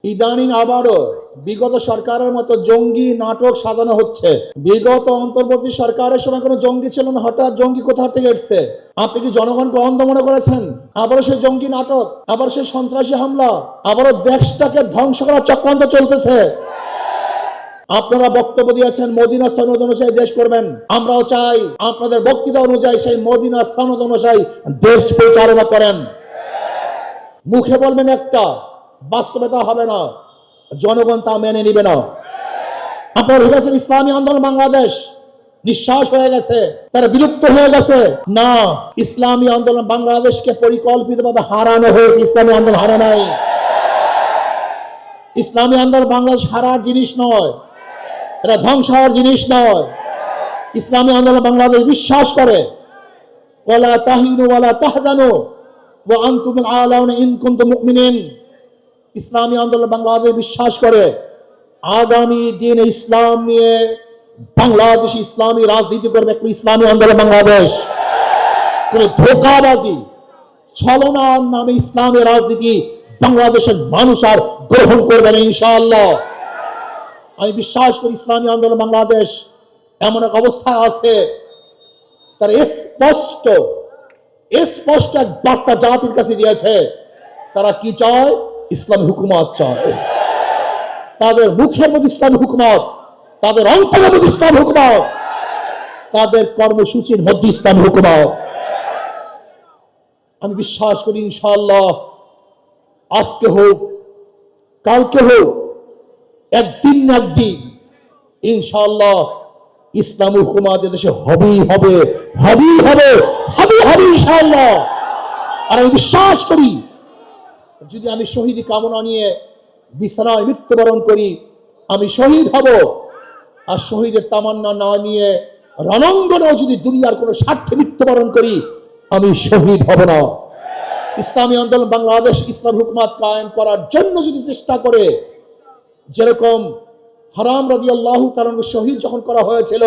ইদানিং আবারও বিগত সরকারের মতো জঙ্গি নাটক সাজানো হচ্ছে। বিগত অন্তর্বর্তী সরকারের সময় কোনো জঙ্গি ছিল না, হঠাৎ জঙ্গি কোথা থেকে এসছে? আপনি কি জনগণকে অন্ধ মনে করেছেন? আবারও সেই জঙ্গি নাটক, আবার সেই সন্ত্রাসী হামলা, আবারও দেশটাকে ধ্বংস করার চক্রান্ত চলতেছে। আপনারা বক্তব্য দিয়েছেন মদিনা সনদ অনুযায়ী দেশ করবেন, আমরাও চাই আপনাদের বক্তৃতা অনুযায়ী সেই মদিনা সনদ অনুযায়ী দেশ পরিচালনা করেন। মুখে বলবেন একটা, বাস্তবে তা হবে না, জনগণ তা মেনে নিবে না। আপনারা ভেবেছেন ইসলামী আন্দোলন বাংলাদেশ নিঃশ্বাস হয়ে গেছে, তারা বিলুপ্ত হয়ে গেছে? না, ইসলামী আন্দোলন বাংলাদেশকে পরিকল্পিতভাবে হারানো হয়েছে। ইসলামী আন্দোলন হারা নাই। ইসলামী আন্দোলন বাংলাদেশ হারার জিনিস নয়, এটা ধ্বংস হওয়ার জিনিস নয়। ইসলামী আন্দোলন বাংলাদেশ বিশ্বাস করে ওয়ালা তাহিনু ওয়ালা তাহজানু ওয়া আনতুমুল আলাউনা ইন কুনতুম মুমিনিন। ইসলামী আন্দোলন বাংলাদেশ বিশ্বাস করে আগামী দিনে ইসলাম নিয়ে বাংলাদেশ ইসলামী রাজনীতি করবে ইসলামী আন্দোলন বাংলাদেশ। কোন ধোঁকাবাজি ছলনার নামে ইসলামের রাজনীতি বাংলাদেশের মানুষ আর গ্রহণ করবে না ইনশাআল্লাহ। আমি বিশ্বাস করি ইসলামী আন্দোলন বাংলাদেশ এমন এক অবস্থায় আছে, তার স্পষ্ট এক বার্তা জাতির কাছে দিয়েছে। তারা কি চায়? ইসলামী হুকুমত চায়। তাদের মুখের মধ্যে ইসলামী হুকুমত, তাদের অন্তরের মধ্যে ইসলামী হুকুমত, তাদের কর্মসূচির মধ্যে ইসলামী হুকুমত। আমি বিশ্বাস করি ইনশাআল্লাহ আজকে হোক কালকে হোক, একদিন না একদিন ইনশাআল্লাহ ইসলামী হুকুমত দেশে হবেই হবে, হবেই হবে, হবেই হবে ইনশাআল্লাহ। আর আমি বিশ্বাস করি যদি আমি শহীদ কামনা নিয়ে বিছানায় মৃত্যুবরণ করি, আমি শহীদ হব। আর শহীদের তামান্না না নিয়ে রণাঙ্গনেও যদি দুনিয়ার কোনো স্বার্থে মৃত্যুবরণ করি, আমি শহীদ হব না। ইসলামী আন্দোলন বাংলাদেশ ইসলাম হুকুমত কায়েম করার জন্য যদি চেষ্টা করে, যেরকম হারাম রাদিয়াল্লাহু তাআলা শহীদ যখন করা হয়েছিল,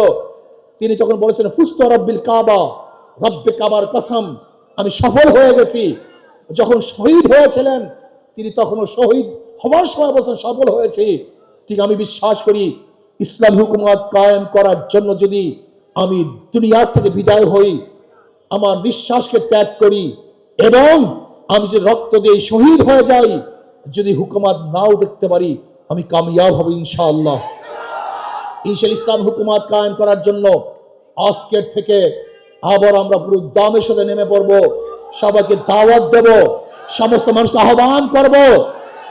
তিনি তখন বলেছেন ফুস্তু রব্বিল কাবা, রব্বে কাবার কসম, আমি সফল হয়ে গেছি। যখন শহীদ হয়েছিলেন তিনি তখনও শহীদ হওয়ার সময় বলছেন সফল হয়েছি। ঠিক আমি বিশ্বাস করি ইসলাম হুকুমত কায়েম করার জন্য যদি আমি দুনিয়ার থেকে বিদায় হই, আমার নিঃশ্বাসকে ত্যাগ করি এবং আমি যদি রক্ত দিয়ে শহীদ হয়ে যাই, যদি হুকুমত নাও দেখতে পারি, আমি কামিয়াব হব ইনশাআল্লাহ। ইসলাম হুকুমত কায়েম করার জন্য আজকের থেকে আবার আমরা পুরো দামের সাথে নেমে পড়বো। সবাইকে দাওয়াত দেব, সমস্ত মানুষকে আহ্বান করব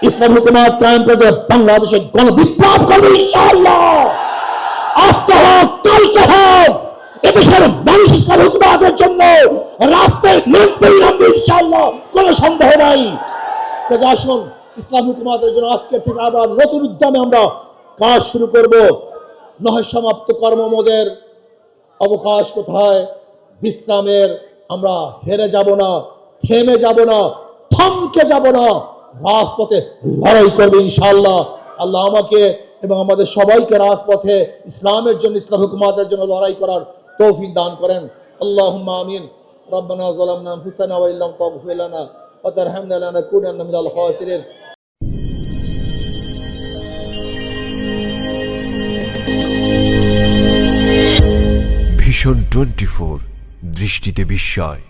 ইসলাম হুকুমত কায়েম করে বাংলাদেশে গণবিপ্লব করবো ইনশাআল্লাহ। আজকে হোক কালকে হোক, এদেশের মানুষ ইসলাম হুকুমতের জন্য রাস্তায় নেমবেই নামবে ইনশাআল্লাহ, কোনো সন্দেহ নাই। আসুন ইসলাম হুকুমতের জন্য আজকে থেকে আবার নতুন উদ্যমে আমরা কাজ শুরু করব। নয় সমাপ্ত কর্মমোদের অবকাশ কোথায়? বিশ্রামের আমরা হেরে যাব না, থেমে যাব না, থমকে যাব না, রাজপথে লড়াই করবে ইনশাআল্লাহ। আল্লাহ আমাকে এবং আমাদের সবাইকে রাজপথে ইসলামের জন্য ইসলাম হুকুমতের জন্য লড়াই করার তৌফিক দান করেন। আল্লাহুম্মা আমিন। রব্বানা যালামনা আনফুসানা ওয়া ইল্লাম তাগফির লানা ওয়া তারহামনা লানাকুনান্না মিনাল খাসিরিন। ভিশন 24 দৃষ্টিতে বিস্ময়।